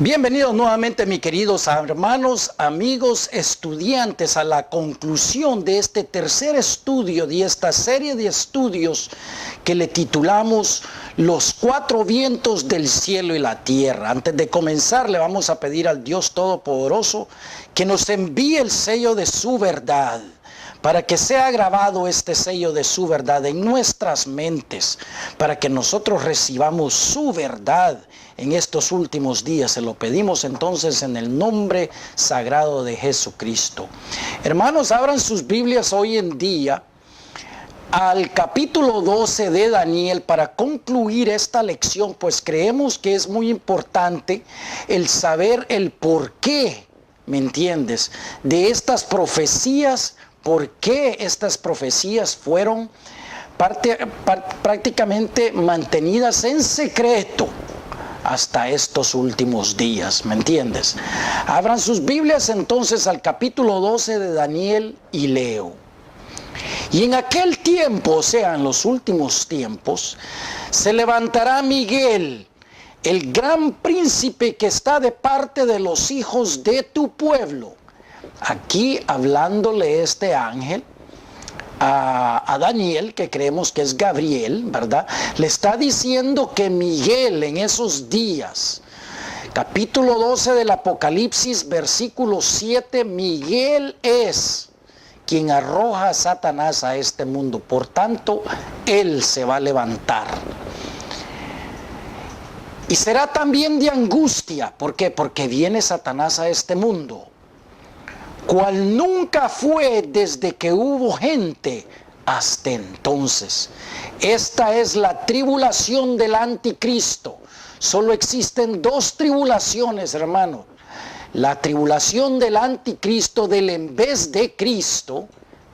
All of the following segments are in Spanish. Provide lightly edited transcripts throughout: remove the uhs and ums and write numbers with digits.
Bienvenidos nuevamente, mis queridos hermanos, amigos, estudiantes, a la conclusión de este tercer estudio de esta serie de estudios que le titulamos Los cuatro vientos del cielo y la tierra. Antes de comenzar, le vamos a pedir al Dios Todopoderoso que nos envíe el sello de su verdad, para que sea grabado este sello de su verdad en nuestras mentes, para que nosotros recibamos su verdad en estos últimos días. Se lo pedimos entonces en el nombre sagrado de Jesucristo. Hermanos, abran sus Biblias hoy en día al capítulo 12 de Daniel para concluir esta lección, pues creemos que es muy importante el saber el porqué, ¿me entiendes?, de estas profecías. ¿Por qué estas profecías fueron prácticamente mantenidas en secreto hasta estos últimos días? ¿Me entiendes? Abran sus Biblias entonces al capítulo 12 de Daniel y leo. Y en aquel tiempo, o sea, en los últimos tiempos, se levantará Miguel, el gran príncipe que está de parte de los hijos de tu pueblo. Aquí hablándole este ángel a Daniel, que creemos que es Gabriel, ¿verdad? Le está diciendo que Miguel en esos días, capítulo 12 del Apocalipsis, versículo 7, Miguel es quien arroja a Satanás a este mundo. Por tanto, él se va a levantar. Y será también de angustia. ¿Por qué? Porque viene Satanás a este mundo, cual nunca fue desde que hubo gente hasta entonces. Esta es la tribulación del anticristo. Solo existen dos tribulaciones, hermano. La tribulación del anticristo, del en vez de Cristo,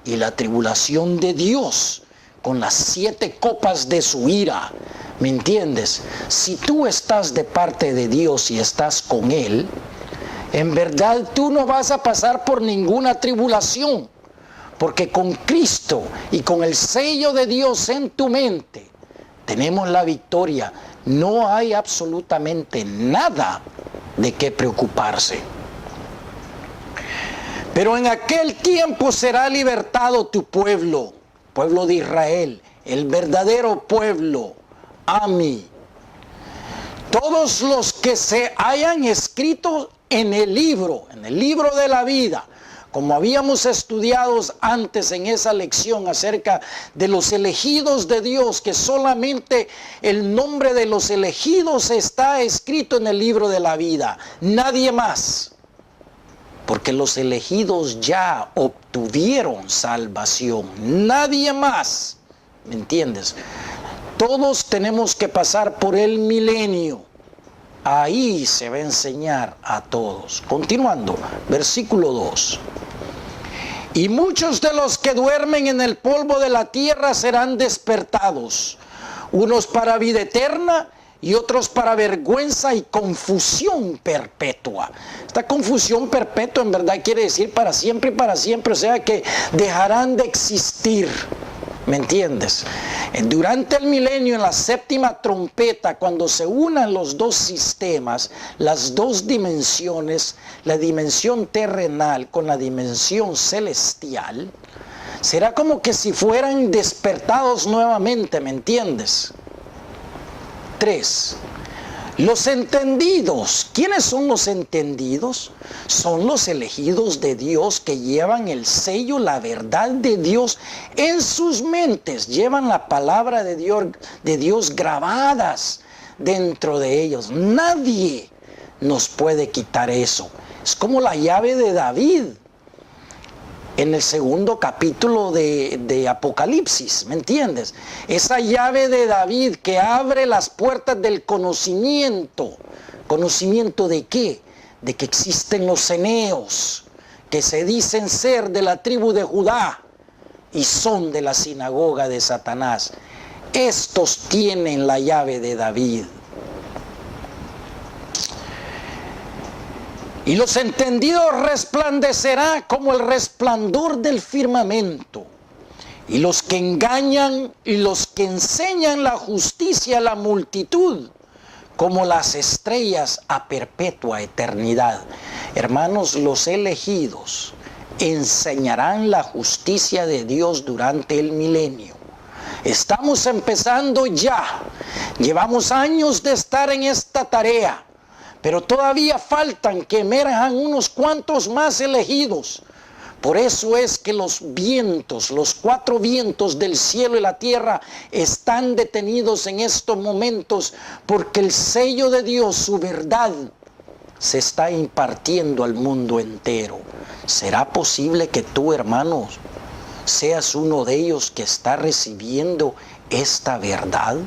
y la tribulación de Dios, con las 7 copas de su ira. ¿Me entiendes? Si tú estás de parte de Dios y estás con Él, en verdad tú no vas a pasar por ninguna tribulación, porque con Cristo y con el sello de Dios en tu mente tenemos la victoria. No hay absolutamente nada de qué preocuparse. Pero en aquel tiempo será libertado tu pueblo, pueblo de Israel, el verdadero pueblo, a mí. Todos los que se hayan escrito en el libro de la vida, como habíamos estudiado antes en esa lección acerca de los elegidos de Dios, que solamente el nombre de los elegidos está escrito en el libro de la vida, nadie más, porque los elegidos ya obtuvieron salvación, nadie más, ¿me entiendes? Todos tenemos que pasar por el milenio. Ahí se va a enseñar a todos. Continuando, versículo 2. Y muchos de los que duermen en el polvo de la tierra serán despertados, unos para vida eterna y otros para vergüenza y confusión perpetua. Esta confusión perpetua en verdad quiere decir para siempre y para siempre, o sea que dejarán de existir. ¿Me entiendes? Durante el milenio, en la séptima trompeta, cuando se unan los dos sistemas, las dos dimensiones, la dimensión terrenal con la dimensión celestial, será como que si fueran despertados nuevamente, ¿me entiendes? 3. Los entendidos. ¿Quiénes son los entendidos? Son los elegidos de Dios que llevan el sello, la verdad de Dios en sus mentes. Llevan la palabra de Dios grabadas dentro de ellos. Nadie nos puede quitar eso. Es como la llave de David en el segundo capítulo de Apocalipsis, ¿me entiendes? Esa llave de David que abre las puertas del conocimiento. ¿Conocimiento de qué? De que existen los eneos, que se dicen ser de la tribu de Judá y son de la sinagoga de Satanás. Estos tienen la llave de David. Y los entendidos resplandecerá como el resplandor del firmamento. Y los que engañan y los que enseñan la justicia a la multitud, como las estrellas a perpetua eternidad. Hermanos, los elegidos enseñarán la justicia de Dios durante el milenio. Estamos empezando ya. Llevamos años de estar en esta tarea, pero todavía faltan que emerjan unos cuantos más elegidos. Por eso es que los vientos, los 4 vientos del cielo y la tierra están detenidos en estos momentos, porque el sello de Dios, su verdad, se está impartiendo al mundo entero. ¿Será posible que tú, hermanos, seas uno de ellos que está recibiendo esta verdad?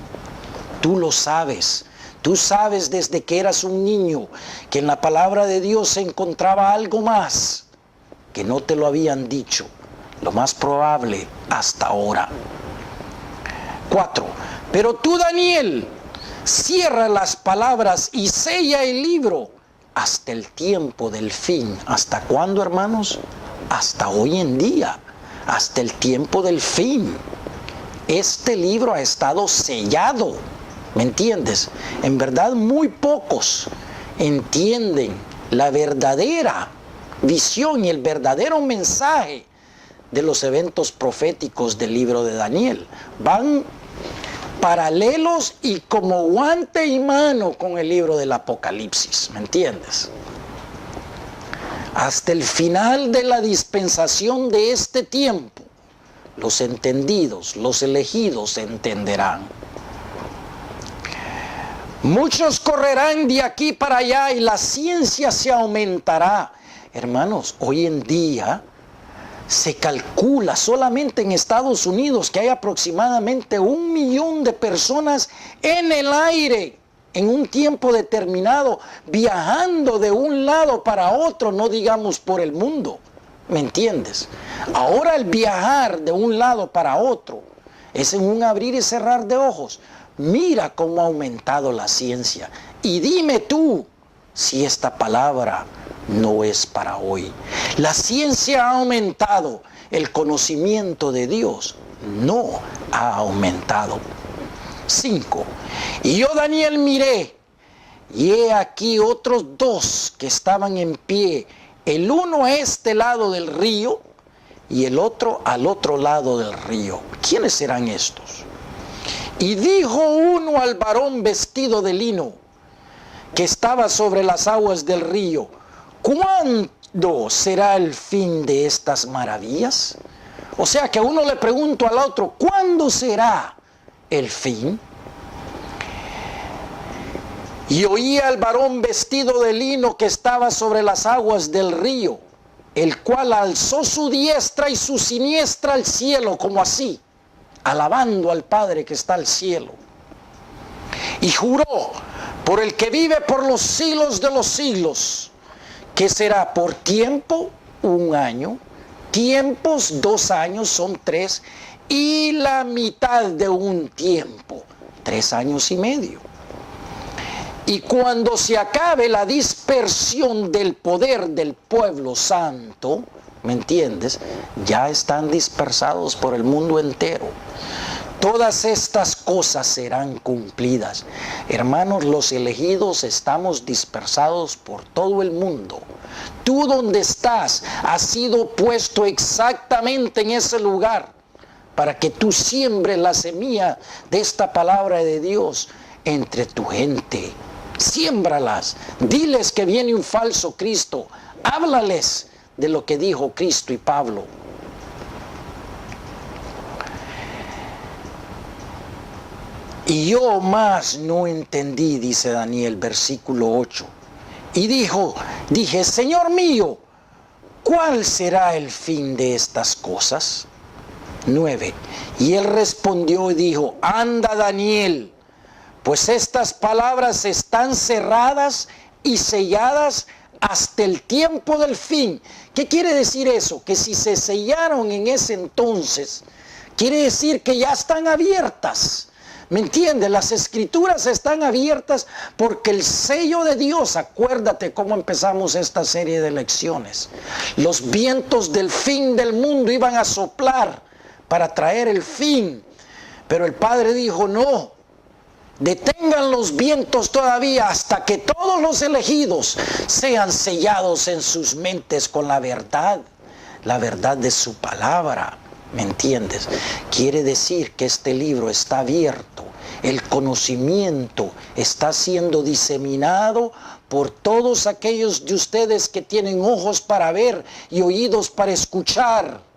Tú lo sabes. Tú sabes desde que eras un niño que en la palabra de Dios se encontraba algo más que no te lo habían dicho, lo más probable hasta ahora. 4. Pero tú, Daniel, cierra las palabras y sella el libro hasta el tiempo del fin. ¿Hasta cuándo, hermanos? Hasta hoy en día, hasta el tiempo del fin. Este libro ha estado sellado, ¿me entiendes? En verdad, muy pocos entienden la verdadera visión y el verdadero mensaje de los eventos proféticos del libro de Daniel. Van paralelos y como guante y mano con el libro del Apocalipsis, ¿me entiendes? Hasta el final de la dispensación de este tiempo, los entendidos, los elegidos entenderán. Muchos correrán de aquí para allá y la ciencia se aumentará. Hermanos, hoy en día se calcula solamente en Estados Unidos que hay aproximadamente 1 millón de personas en el aire en un tiempo determinado, viajando de un lado para otro, no digamos por el mundo. ¿Me entiendes? Ahora el viajar de un lado para otro es en un abrir y cerrar de ojos. Mira cómo ha aumentado la ciencia. Y dime tú si esta palabra no es para hoy. La ciencia ha aumentado, el conocimiento de Dios no ha aumentado. 5. Y yo, Daniel, miré, y he aquí otros 2 que estaban en pie, el uno a este lado del río y el otro al otro lado del río. ¿Quiénes serán estos? Y dijo uno al varón vestido de lino que estaba sobre las aguas del río: ¿cuándo será el fin de estas maravillas? O sea que a uno le pregunto al otro: ¿cuándo será el fin? Y oía al varón vestido de lino que estaba sobre las aguas del río, el cual alzó su diestra y su siniestra al cielo, como así, alabando al Padre que está al cielo. Y juró por el que vive por los siglos de los siglos, que será por tiempo 1 año, tiempos 2 años son 3, y la mitad de un tiempo, 3 años y medio. Y cuando se acabe la dispersión del poder del pueblo santo, ¿me entiendes? Ya están dispersados por el mundo entero. Todas estas cosas serán cumplidas. Hermanos, los elegidos estamos dispersados por todo el mundo. Tú donde estás has sido puesto exactamente en ese lugar para que tú siembres la semilla de esta palabra de Dios entre tu gente. Siémbralas, diles que viene un falso Cristo, háblales de lo que dijo Cristo y Pablo. Y yo más no entendí, dice Daniel, versículo 8. Y dije, Señor mío, ¿cuál será el fin de estas cosas? 9. Y él respondió y dijo: anda, Daniel, pues estas palabras están cerradas y selladas hasta el tiempo del fin. ¿Qué quiere decir eso? Que si se sellaron en ese entonces, quiere decir que ya están abiertas. ¿Me entiendes? Las escrituras están abiertas porque el sello de Dios, acuérdate cómo empezamos esta serie de lecciones. Los vientos del fin del mundo iban a soplar para traer el fin. Pero el Padre dijo: no, Detengan los vientos todavía hasta que todos los elegidos sean sellados en sus mentes con la verdad de su palabra. ¿Me entiendes? Quiere decir que este libro está abierto. El conocimiento está siendo diseminado por todos aquellos de ustedes que tienen ojos para ver y oídos para escuchar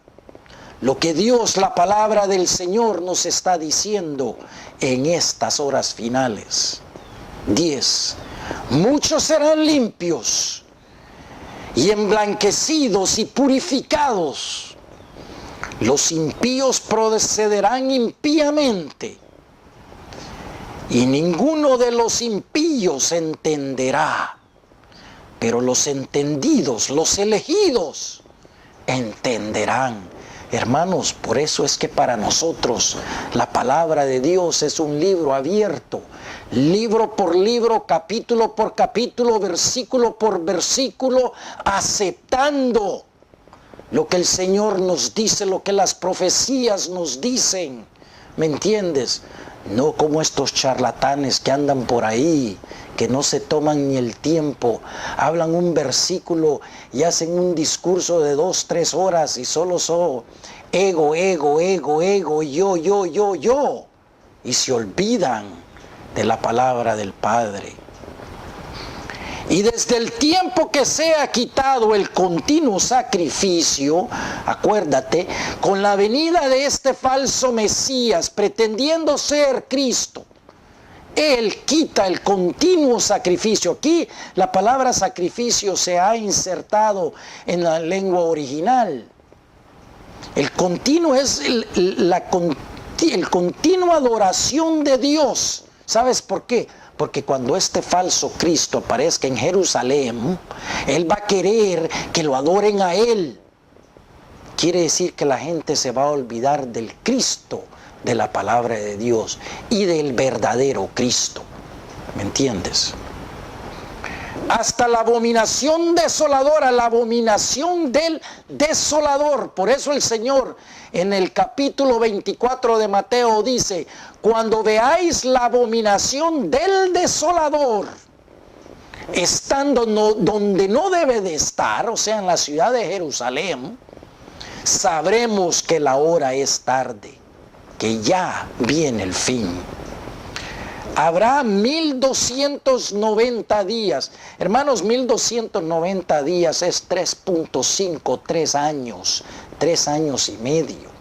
lo que Dios, la palabra del Señor, nos está diciendo en estas horas finales. 10. Muchos serán limpios y emblanquecidos y purificados. Los impíos procederán impíamente, y ninguno de los impíos entenderá. Pero los entendidos, los elegidos, entenderán. Hermanos, por eso es que para nosotros la palabra de Dios es un libro abierto, libro por libro, capítulo por capítulo, versículo por versículo, aceptando lo que el Señor nos dice, lo que las profecías nos dicen. ¿Me entiendes? No como estos charlatanes que andan por ahí, que no se toman ni el tiempo, hablan un versículo y hacen un discurso de 2, 3 horas y solo son ego, yo, y se olvidan de la palabra del Padre. Y desde el tiempo que sea quitado el continuo sacrificio, acuérdate, con la venida de este falso Mesías pretendiendo ser Cristo, Él quita el continuo sacrificio. Aquí la palabra sacrificio se ha insertado en la lengua original. El continuo es el continua adoración de Dios. ¿Sabes por qué? Porque cuando este falso Cristo aparezca en Jerusalén, Él va a querer que lo adoren a Él. Quiere decir que la gente se va a olvidar del Cristo, de la palabra de Dios y del verdadero Cristo. ¿Me entiendes? Hasta la abominación desoladora, la abominación del desolador. Por eso el Señor en el capítulo 24 de Mateo dice: cuando veáis la abominación del desolador estando donde no debe de estar, o sea, en la ciudad de Jerusalén, sabremos que la hora es tarde, que ya viene el fin. Habrá 1290 días. Hermanos, 1290 días es 3.5, 3 años, 3 años y medio.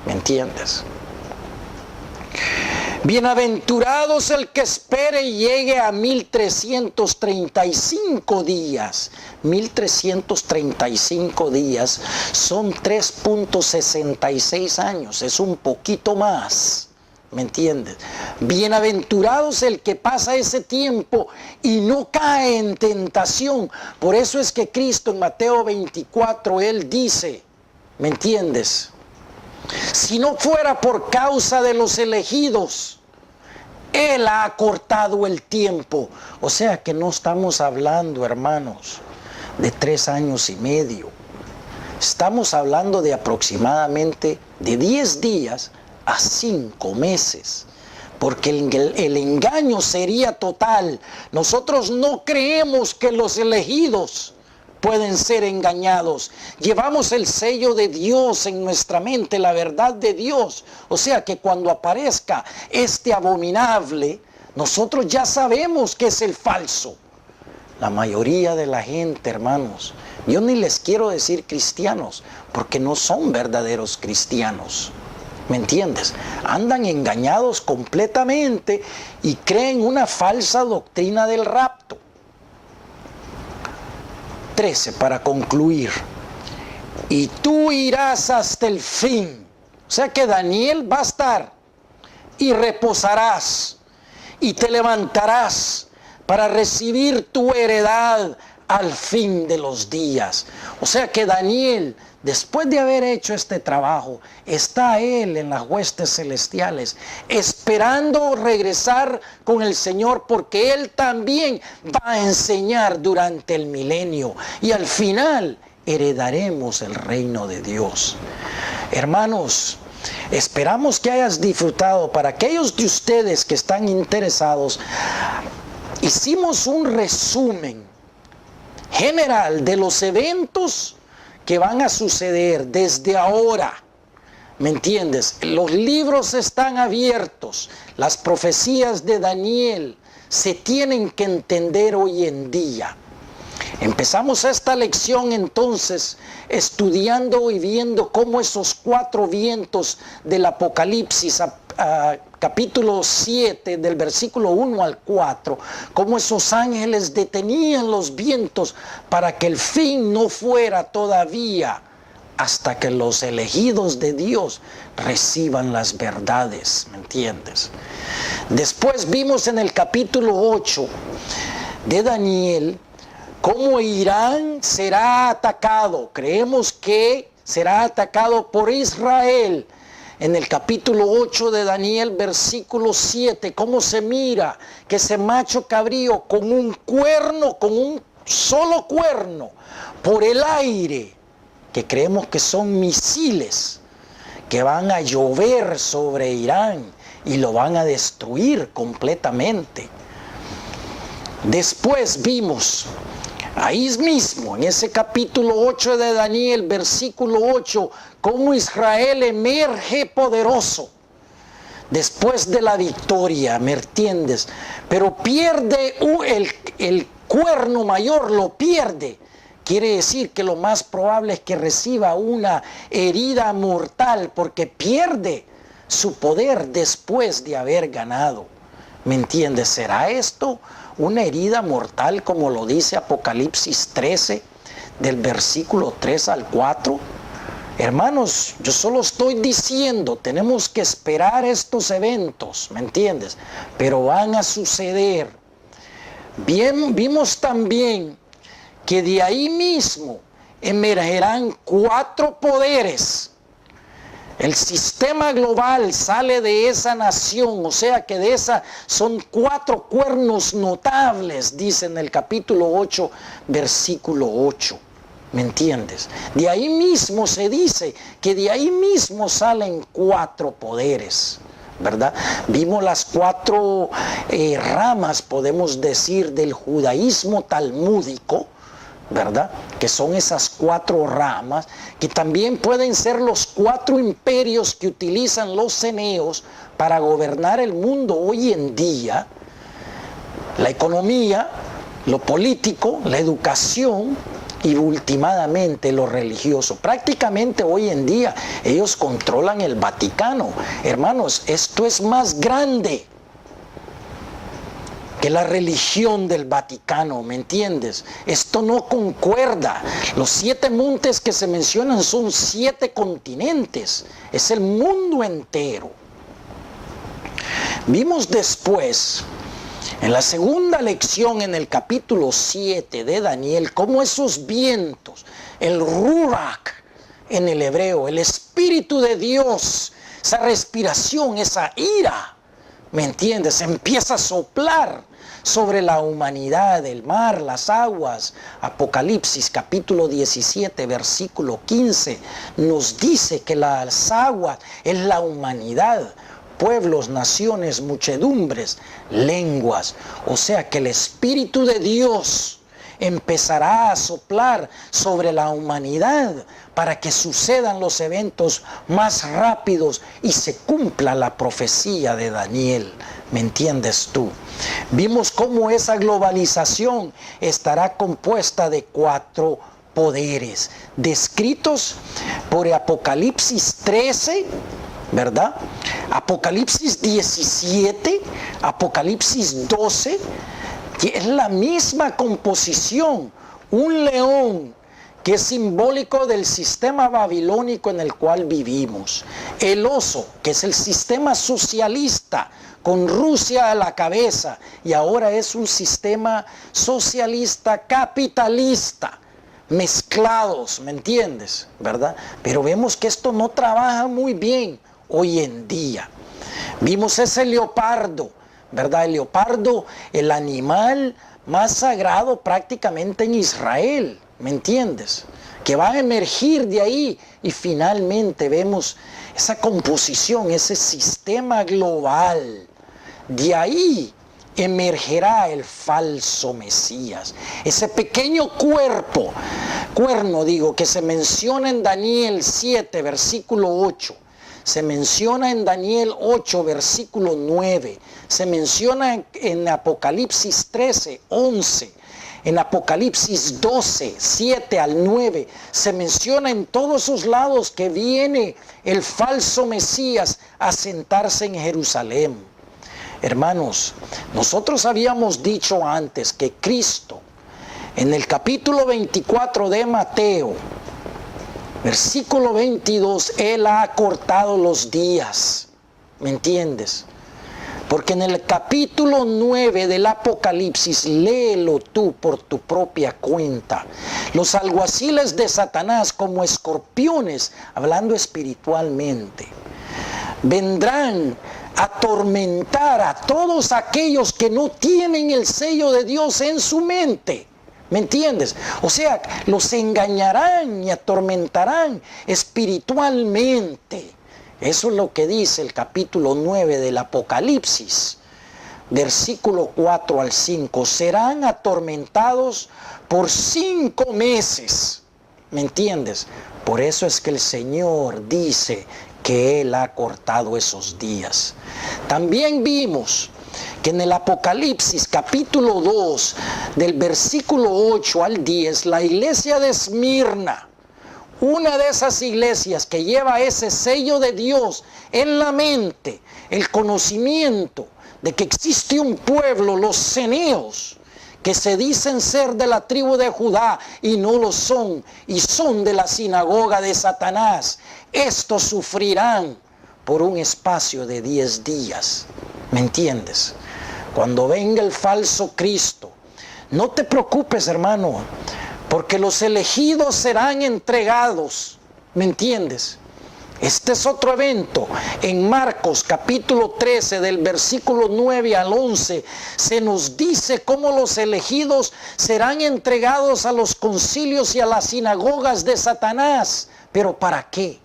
¿Me entiendes? Bienaventurados el que espere y llegue a 1335 días. 1335 días son 3.66 años, es un poquito más. ¿Me entiendes? Bienaventurados el que pasa ese tiempo y no cae en tentación. Por eso es que Cristo en Mateo 24, Él dice, ¿me entiendes? Si no fuera por causa de los elegidos, Él ha acortado el tiempo. O sea que no estamos hablando, hermanos, de 3 años y medio. Estamos hablando de aproximadamente de 10 días a 5 meses, porque el engaño sería total. Nosotros no creemos que los elegidos pueden ser engañados. Llevamos el sello de Dios en nuestra mente, la verdad de Dios. O sea que cuando aparezca este abominable, nosotros ya sabemos que es el falso. La mayoría de la gente, hermanos, yo ni les quiero decir cristianos, porque no son verdaderos cristianos. ¿Me entiendes? Andan engañados completamente y creen una falsa doctrina del rapto. 13, para concluir. Y tú irás hasta el fin. O sea que Daniel va a estar y reposarás y te levantarás para recibir tu heredad al fin de los días. O sea que Daniel, después de haber hecho este trabajo, está él en las huestes celestiales, esperando regresar con el Señor, porque él también va a enseñar durante el milenio y al final heredaremos el reino de Dios. Hermanos, Esperamos que hayas disfrutado. Para aquellos de ustedes que están interesados, hicimos un resumen general de los eventos que van a suceder desde ahora. ¿Me entiendes? Los libros están abiertos. Las profecías de Daniel se tienen que entender hoy en día. Empezamos esta lección entonces estudiando y viendo cómo esos 4 vientos del Apocalipsis, capítulo 7 del versículo 1 al 4, cómo esos ángeles detenían los vientos para que el fin no fuera todavía hasta que los elegidos de Dios reciban las verdades, ¿me entiendes? Después vimos en el capítulo 8 de Daniel cómo Irán será atacado. Creemos que será atacado por Israel. En el capítulo 8 de Daniel, versículo 7, cómo se mira que ese macho cabrío con un cuerno, con un solo cuerno, por el aire, que creemos que son misiles que van a llover sobre Irán y lo van a destruir completamente. Después vimos ahí mismo, en ese capítulo 8 de Daniel, versículo 8, cómo Israel emerge poderoso después de la victoria, ¿me entiendes? Pero pierde el cuerno mayor, lo pierde. Quiere decir que lo más probable es que reciba una herida mortal porque pierde su poder después de haber ganado. ¿Me entiendes? ¿Será esto una herida mortal como lo dice Apocalipsis 13 del versículo 3 al 4? Hermanos, yo solo estoy diciendo, tenemos que esperar estos eventos, ¿me entiendes? Pero van a suceder. Bien, vimos también que de ahí mismo emergerán 4 poderes. El sistema global sale de esa nación, o sea que de esa son 4 cuernos notables, dice en el capítulo 8, versículo 8. ¿Me entiendes? De ahí mismo se dice que de ahí mismo salen 4 poderes, ¿verdad? Vimos las 4 ramas, podemos decir, del judaísmo talmúdico, ¿verdad? Que son esas 4 ramas, que también pueden ser los 4 imperios que utilizan los ceneos para gobernar el mundo hoy en día: la economía, lo político, la educación y últimamente lo religioso. Prácticamente hoy en día ellos controlan el Vaticano. Hermanos, esto es más grande que la religión del Vaticano, ¿me entiendes? Esto no concuerda. Los 7 montes que se mencionan son 7 continentes, es el mundo entero. Vimos después, en la segunda lección, en el capítulo 7 de Daniel, cómo esos vientos, el ruach en el hebreo, el Espíritu de Dios, esa respiración, esa ira, ¿me entiendes? Empieza a soplar sobre la humanidad, el mar, las aguas. Apocalipsis capítulo 17, versículo 15, nos dice que las aguas es la humanidad, pueblos, naciones, muchedumbres, lenguas. O sea que el Espíritu de Dios empezará a soplar sobre la humanidad para que sucedan los eventos más rápidos y se cumpla la profecía de Daniel. ¿Me entiendes tú? Vimos cómo esa globalización estará compuesta de 4 poderes descritos por Apocalipsis 13, ¿verdad? Apocalipsis 17, Apocalipsis 12, que es la misma composición. Un león, que es simbólico del sistema babilónico en el cual vivimos. El oso, que es el sistema socialista, con Rusia a la cabeza, y ahora es un sistema socialista capitalista, mezclados, ¿me entiendes? ¿Verdad? Pero vemos que esto no trabaja muy bien hoy en día. Vimos ese leopardo, ¿verdad? El leopardo, el animal más sagrado prácticamente en Israel, ¿me entiendes? que va a emergir de ahí, y finalmente vemos esa composición, ese sistema global. De ahí emergerá el falso Mesías, ese pequeño cuerno que se menciona en Daniel 7, versículo 8, se menciona en Daniel 8, versículo 9, se menciona en Apocalipsis 13, 11, en Apocalipsis 12, 7 al 9, se menciona en todos esos lados que viene el falso Mesías a sentarse en Jerusalén. Hermanos, nosotros habíamos dicho antes que Cristo, en el capítulo 24 de Mateo, versículo 22, Él ha acortado los días. ¿Me entiendes? Porque en el capítulo 9 del Apocalipsis, léelo tú por tu propia cuenta. Los alguaciles de Satanás, como escorpiones, hablando espiritualmente, vendrán a atormentar a todos aquellos que no tienen el sello de Dios en su mente. ¿Me entiendes? O sea, los engañarán y atormentarán espiritualmente. Eso es lo que dice el capítulo 9 del Apocalipsis, versículo 4 al 5. Serán atormentados por 5 meses. ¿Me entiendes? Por eso es que el Señor dice que Él ha cortado esos días. También vimos que en el Apocalipsis capítulo 2, del versículo 8 al 10, la iglesia de Esmirna, una de esas iglesias que lleva ese sello de Dios en la mente, el conocimiento de que existe un pueblo, los ceneos, que se dicen ser de la tribu de Judá y no lo son, y son de la sinagoga de Satanás. Estos sufrirán por un espacio de 10 días. ¿Me entiendes? Cuando venga el falso Cristo, no te preocupes, hermano, porque los elegidos serán entregados. ¿Me entiendes? Este es otro evento. En Marcos capítulo 13, del versículo 9 al 11, se nos dice cómo los elegidos serán entregados a los concilios y a las sinagogas de Satanás. ¿Pero para qué?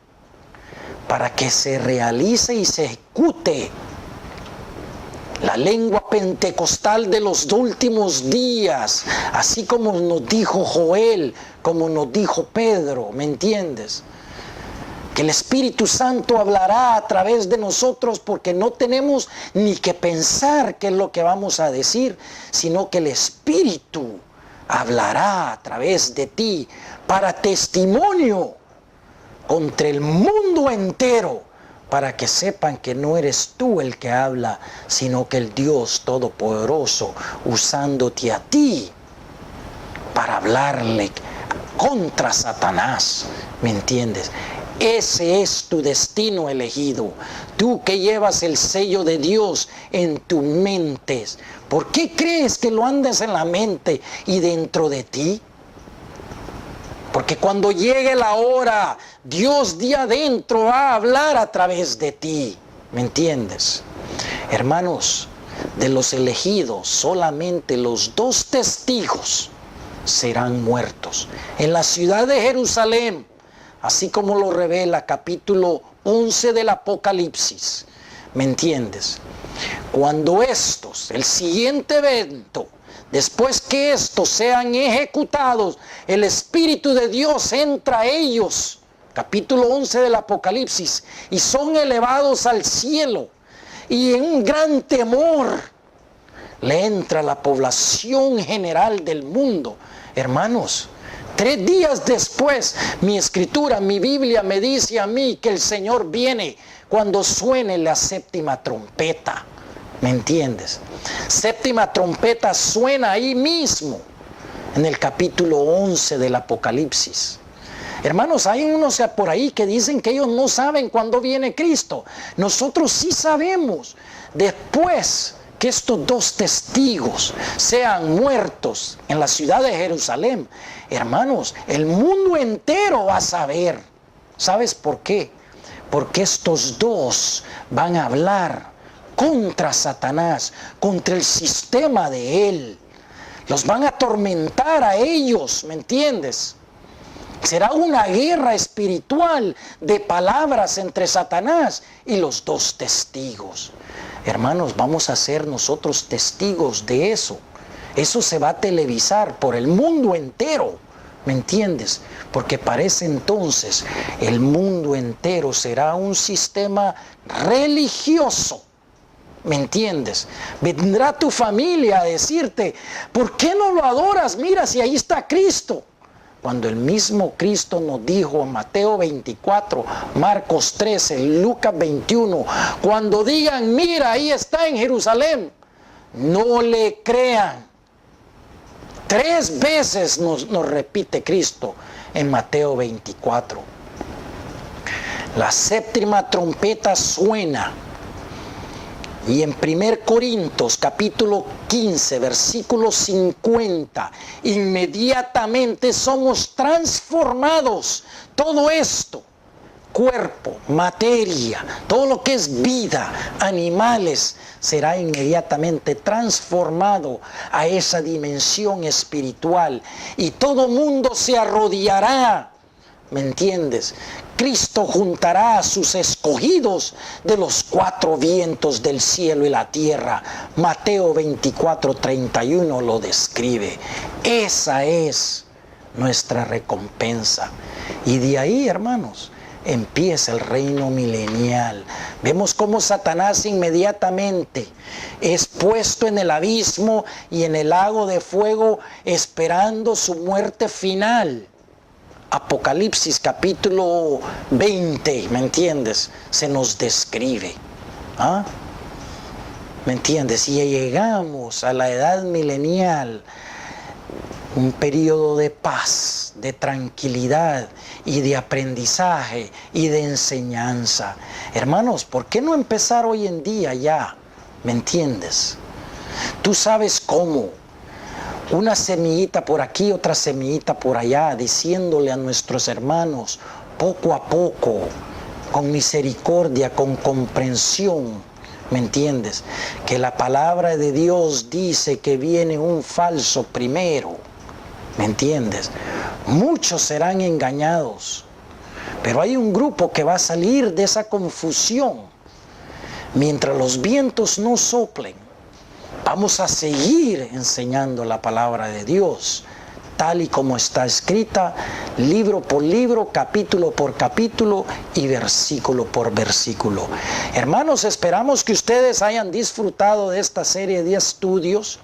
Para que se realice y se ejecute la lengua pentecostal de los últimos días, así como nos dijo Joel, como nos dijo Pedro. ¿Me entiendes? Que el Espíritu Santo hablará a través de nosotros, porque no tenemos ni que pensar qué es lo que vamos a decir, sino que el Espíritu hablará a través de ti para testimonio contra el mundo entero, para que sepan que no eres tú el que habla, sino que el Dios Todopoderoso usándote a ti para hablarle contra Satanás. ¿Me entiendes? Ese es tu destino elegido. Tú que llevas el sello de Dios en tu mente. ¿Por qué crees que lo andas en la mente y dentro de ti? Porque cuando llegue la hora, Dios de adentro va a hablar a través de ti. ¿Me entiendes? Hermanos, de los elegidos, solamente los 2 testigos serán muertos. En la ciudad de Jerusalén, así como lo revela capítulo 11 del Apocalipsis. ¿Me entiendes? Cuando estos, el siguiente evento, después que estos sean ejecutados, el Espíritu de Dios entra a ellos, capítulo 11 del Apocalipsis, y son elevados al cielo, y en un gran temor le entra la población general del mundo. Hermanos, 3 días después, mi escritura, mi Biblia me dice a mí que el Señor viene cuando suene la 7ª trompeta. ¿Me entiendes? 7ª trompeta suena ahí mismo, en el capítulo 11 del Apocalipsis. Hermanos, hay unos por ahí que dicen que ellos no saben cuándo viene Cristo. Nosotros sí sabemos. Después que estos 2 testigos sean muertos en la ciudad de Jerusalén, hermanos, el mundo entero va a saber. ¿Sabes por qué? Porque estos 2 van a hablar contra Satanás, contra el sistema de él. Los van a atormentar a ellos, ¿me entiendes? Será una guerra espiritual de palabras entre Satanás y los dos testigos. Hermanos, vamos a ser nosotros testigos de eso. Eso se va a televisar por el mundo entero. ¿Me entiendes? Porque para ese entonces el mundo entero será un sistema religioso. ¿Me entiendes? Vendrá tu familia a decirte, ¿por qué no lo adoras? Mira, si ahí está Cristo. Cuando el mismo Cristo nos dijo en Mateo 24, Marcos 13, Lucas 21, cuando digan, mira, ahí está en Jerusalén, no le crean. 3 veces nos repite Cristo en Mateo 24. La 7ª trompeta suena. Y en 1 Corintios capítulo 15, versículo 50, inmediatamente somos transformados. Todo esto, cuerpo, materia, todo lo que es vida, animales, será inmediatamente transformado a esa dimensión espiritual. Y todo mundo se arrodillará. ¿Me entiendes? Cristo juntará a sus escogidos de los 4 vientos del cielo y la tierra. Mateo 24, 31 lo describe. Esa es nuestra recompensa. Y de ahí, hermanos, empieza el reino milenial. Vemos cómo Satanás inmediatamente es puesto en el abismo y en el lago de fuego esperando su muerte final. Apocalipsis capítulo 20, ¿me entiendes? Se nos describe. ¿Ah? ¿Me entiendes? Y llegamos a la edad milenial, un periodo de paz, de tranquilidad y de aprendizaje y de enseñanza. Hermanos, ¿por qué no empezar hoy en día ya? ¿Me entiendes? Tú sabes cómo. Una semillita por aquí, otra semillita por allá, diciéndole a nuestros hermanos, poco a poco, con misericordia, con comprensión, ¿me entiendes? Que la palabra de Dios dice que viene un falso primero, ¿me entiendes? Muchos serán engañados, pero hay un grupo que va a salir de esa confusión. Mientras los vientos no soplen, vamos a seguir enseñando la palabra de Dios, tal y como está escrita, libro por libro, capítulo por capítulo y versículo por versículo. Hermanos, esperamos que ustedes hayan disfrutado de esta serie de estudios.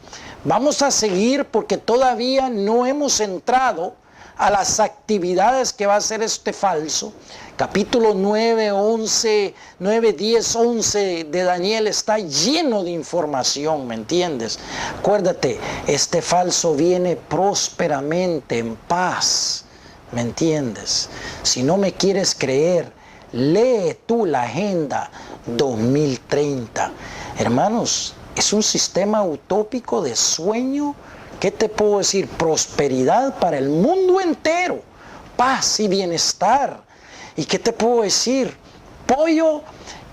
Vamos a seguir porque todavía no hemos entrado a las actividades que va a hacer este falso. Capítulo 9, 11, 9, 10, 11 de Daniel está lleno de información, ¿me entiendes? Acuérdate, este falso viene prósperamente, en paz, ¿me entiendes? Si no me quieres creer, lee tú la Agenda 2030. Hermanos, es un sistema utópico de sueño. ¿Qué te puedo decir? Prosperidad para el mundo entero, paz y bienestar. ¿Y qué te puedo decir? Pollo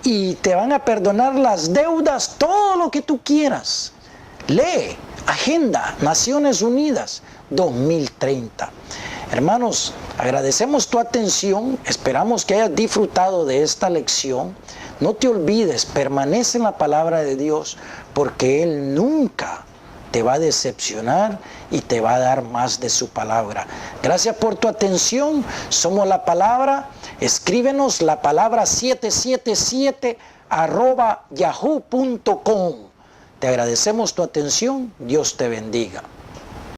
y te van a perdonar las deudas, todo lo que tú quieras. Lee Agenda Naciones Unidas 2030. Hermanos, agradecemos tu atención, esperamos que hayas disfrutado de esta lección. No te olvides, permanece en la palabra de Dios, porque Él nunca te va a decepcionar y te va a dar más de su palabra. Gracias por tu atención. Somos La Palabra. Escríbenos la palabra 777@yahoo.com. Te agradecemos tu atención. Dios te bendiga.